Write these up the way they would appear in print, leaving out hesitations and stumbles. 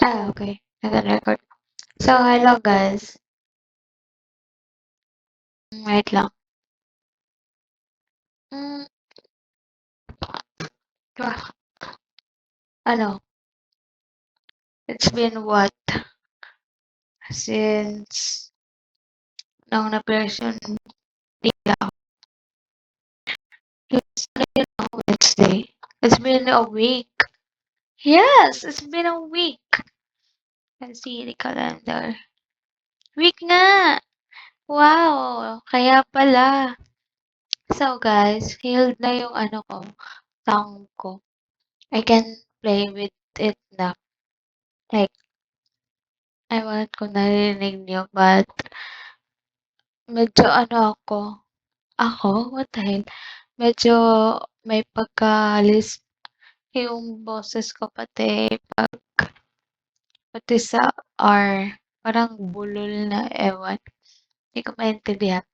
Okay. Naka-record. So, hello guys. Wait lang. Hmm, ah, ano, it's been what? Since nung na-version nila. It's been a Wednesday. It's been a week. Yes, it's been a week. Let's see the calendar. Week nga! Wow! Kaya pala. So guys, healed na yung ano ko, tongue ko. I can play with it na. Like, ewan kung narinig niyo, but medyo ano ako? What the hell? Medyo may pagka-lisp yung boses ko pati sa R. Parang bulol na ewan. Hindi ko maintindihan.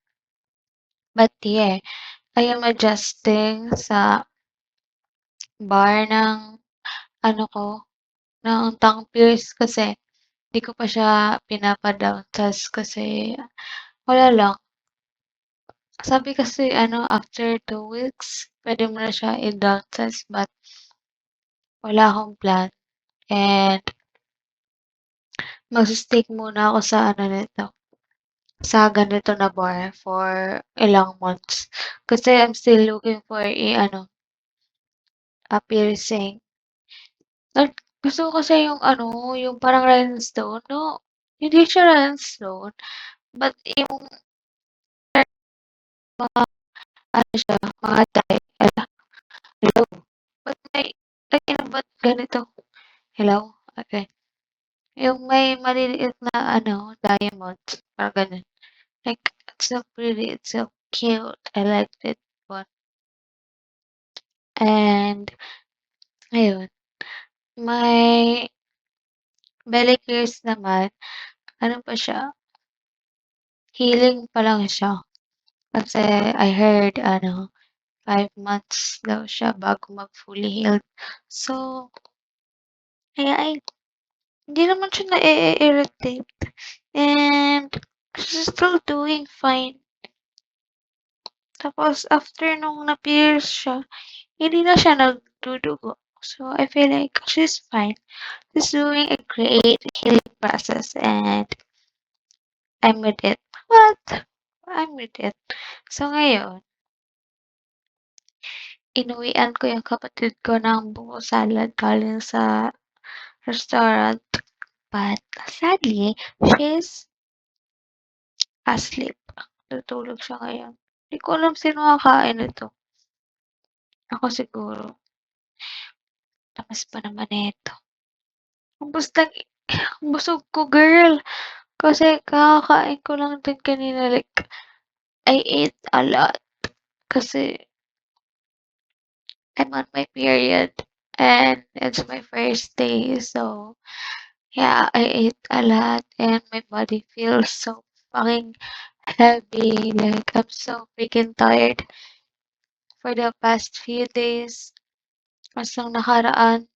But yeah, I am adjusting sa bar ng ano ko, ng tongue pierce kasi di ko pa siya pinapa-downsize kasi wala lang. Sabi kasi ano, after 2 weeks, pwede mo na siya i-downsize but wala akong plan. And magsi-stick muna ako sa ano nito, sa ganito na bar for ilang months. Kasi I'm still looking for a piercing. At gusto ko kasi yung ano, yung parang rhinestone, no? Hindi siya rhinestone, but yung mga ano siya, mga dye, hello? Ba't may, ba't ganito? Hello? Okay. Yung may maliliit na ano, diamonds, parang ganun. Like, it's so pretty, it's so cute. I like it one. And, ayun. May belly curls naman, ano pa siya, healing pa lang siya. Kasi I heard, 5 months daw siya bago mag-fully healed. So, kaya ay, hindi naman siya na-irritate. And, she's still doing fine. Tapos, after nung na-pierce siya, hindi na siya nagdudugo. So, I feel like she's fine. She's doing a great healing process and I'm with it. What? I'm with it. So, ngayon, inuwian ko yung kapatid ko ng buko salad galing sa restaurant. But, sadly, she's asleep. Natulog siya ngayon. Hindi ko alam sino kakain nito. Ako siguro. Tamas pa naman nito. Ang busog ko, girl. Kasi kakakain ko lang din kanina. Like, I ate a lot. Kasi I'm on my period. And it's my first day. So, yeah, I ate a lot. And my body feels so fucking heavy. Like, I'm so freaking tired for the past few days. Mas lang nakaraan,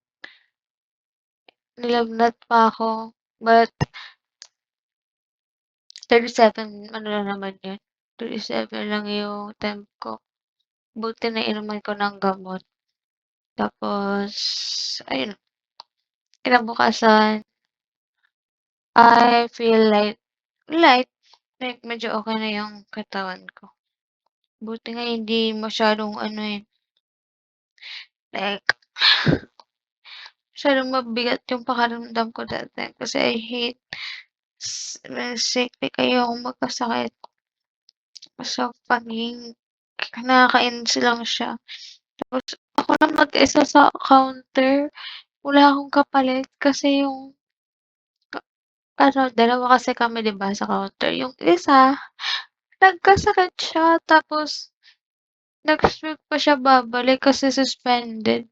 nilagnat pa ako. But 37 ano lang naman yun, 37 lang yung temp ko. Buti nainuman ko ng gamot. Tapos ayun, kinabukasan, I feel like medyo okey na yung katawan ko. Buti nga hindi masyadong like masyadong mabigat yung pakiramdam ko that time kasi I hate when sick, like ayokong magkasakit. So, nakakainis lang siya. Tapos ako lang mag-isa sa counter, wala akong kapalit kasi yung dalawa kasi kami 'di ba sa counter, yung isa nagkasakit siya tapos next week pa siya babalik kasi suspended.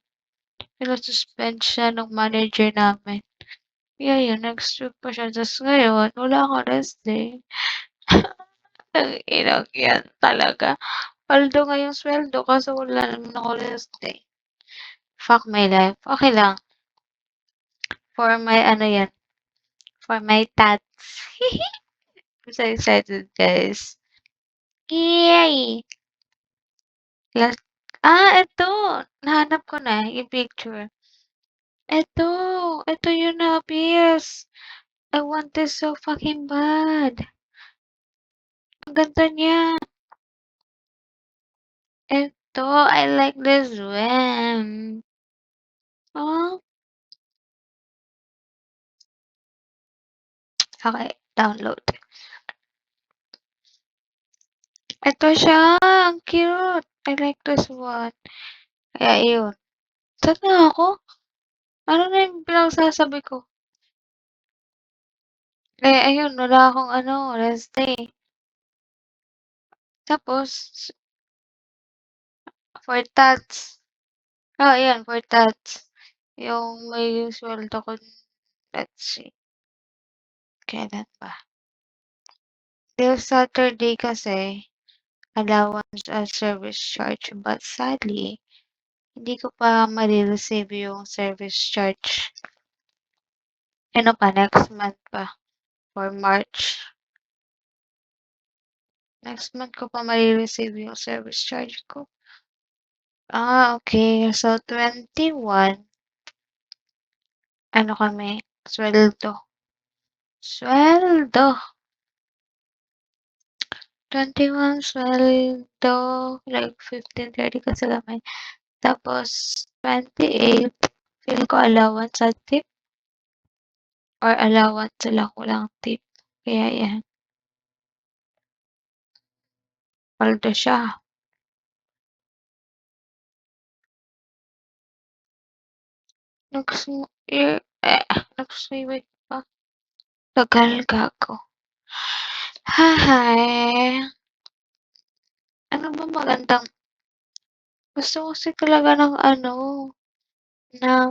Pina-suspend siya nung manager namin. Kaya yun, next week pa siya ta's ngayon wala akong rest day. Tang-inang yan talaga. Although nga yung sweldo kaso wala naman ako rest day. Fuck my life, okey lang. For my ano yan, for my tats. I'm so excited, guys. Yay! Last ito! Nahanap ko na yung picture. Ito yun na, Pierce. I want this so fucking bad. Ang ganda niya. Ito, I like this one. Oh, okay, download. Ito siya, ang cute. I like this one. Kaya yun. Saan na ako? Ano na yung pinagsasabi ko? Ayun, wala akong ano, rest day. Tapos, for tats. Ayan, for tats. Yung may sweldo ko, let's see, kailan ba? This Saturday kasi, allowance at service charge. But sadly, hindi ko pa mare-receive yung service charge. Ano pa, next month pa. For March. Next month ko pa mare-receive yung service charge ko. Okay. So, 21, ano kami, sweldo. Sweldo! 21 sweldo, like 15, 30 kasi kami. Tapos, 28, feel ko allowance at tip. Or allowance lang, walang tip. Kaya yan, paldo siya. Nag-swimming pa. Tagal gago. Hi! Ano ba magandang gusto ko kasi talaga ng ano, ng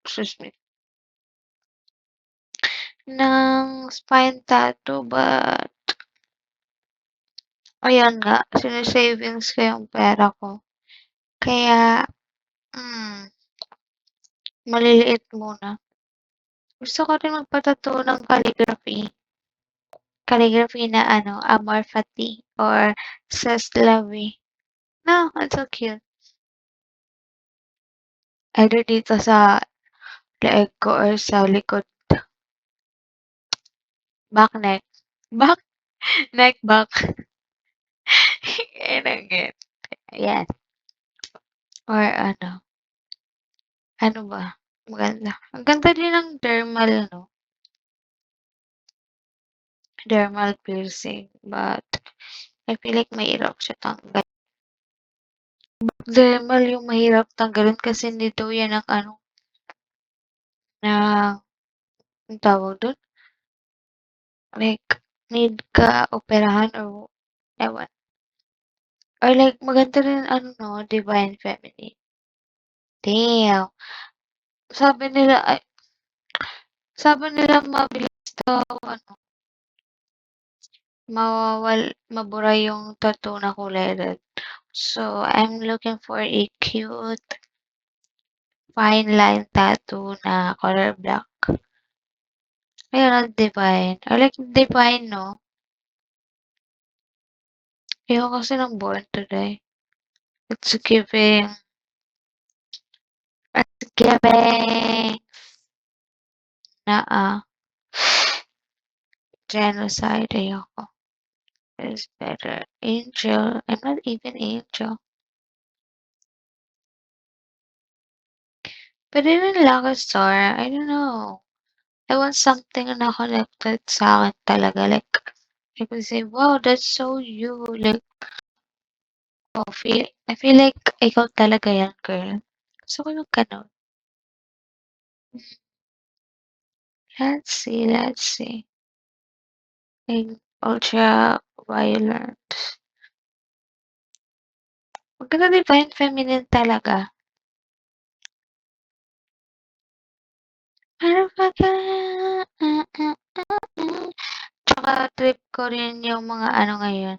excuse me, ng spine tattoo but ayan nga, sine-savings ko yung pera ko. Kaya, maliliit muna. Gusto ko rin magpa-tattoo ng calligraphy. Calligraphy na ano, Amor Fati or Seslavi. No, it's so cute. Either dito sa leeg ko or sa likod. Back neck. Back? Neck back. Yan ang get. Ayan. Or ano ba? Maganda. Ang ganda din ng dermal, no? Dermal piercing. But, I feel like mahirap siya tanggal. Dermal yung mahirap tanggalin kasi nito yan ang ano, na, ang tawag doon? Like, need ka operahan or ewan. Or like, maganda rin ano, no? Divine Feminine. Damn. Sabi nila, ay, sabi nila mabilis daw, ano, mabura yung tattoo na kulay red. So, I'm looking for a cute, fine line tattoo na color black. Ayun, divine. I like divine, no? Ayoko kasi ng Born Today. It's giving na, genocide. Ayoko. Is better. Angel. I'm not even angel. But even Lucky Star, I don't know. I want something na connected sa akin talaga. Like, I could say, wow, that's so you. Like, I feel like ikaw talaga yan, girl. Gusto ko yung ganun. Let's see, let's see. Like, ultra violent. Maganda divine feminine talaga. Ano ba ka? Tsaka trip ko rin yung mga ano ngayon.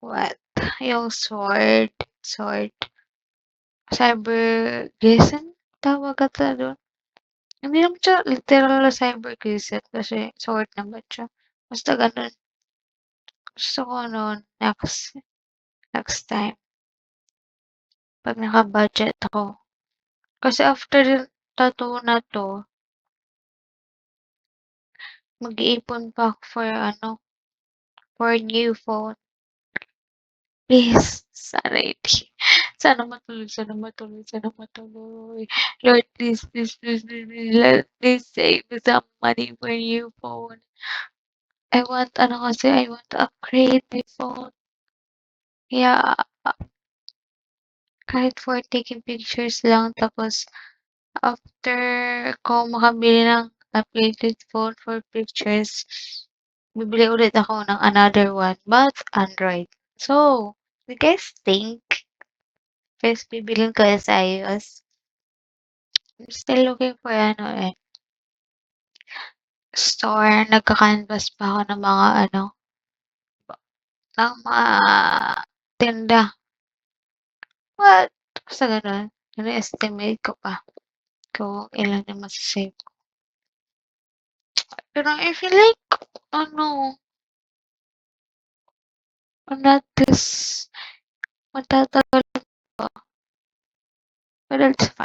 What? Yung sword. Cybergism? tawag ata dun? Hindi naman siya literal na cyber reset kasi sword naman siya. Basta ganun. Gusto ko nun next time 'pag naka-budget ako. Kasi after tattoo na 'to, mag-iipon pa ako for ano, for new phone. Please, sana hindi. Sana matuloy, sana matuloy, sana matuloy. Lord, please, please, please, please, please, please save me some money for new phone. I want ano kasi, I want to upgrade my phone. Kaya kahit for taking pictures lang tapos after ko makabili ng upgraded phone for pictures, bibili ulit ako ng another one but Android. So, you guys think first bibilhin ko is iOS? I'm still looking for ano eh, store. Nagka-canvas pa ako ng mga ano, ng mga tinda. What? Basta ganun. Estimate ko pa kung ilan yung masa-save ko. Pero I feel like, ano, not this, matatagal pa. But it's fine.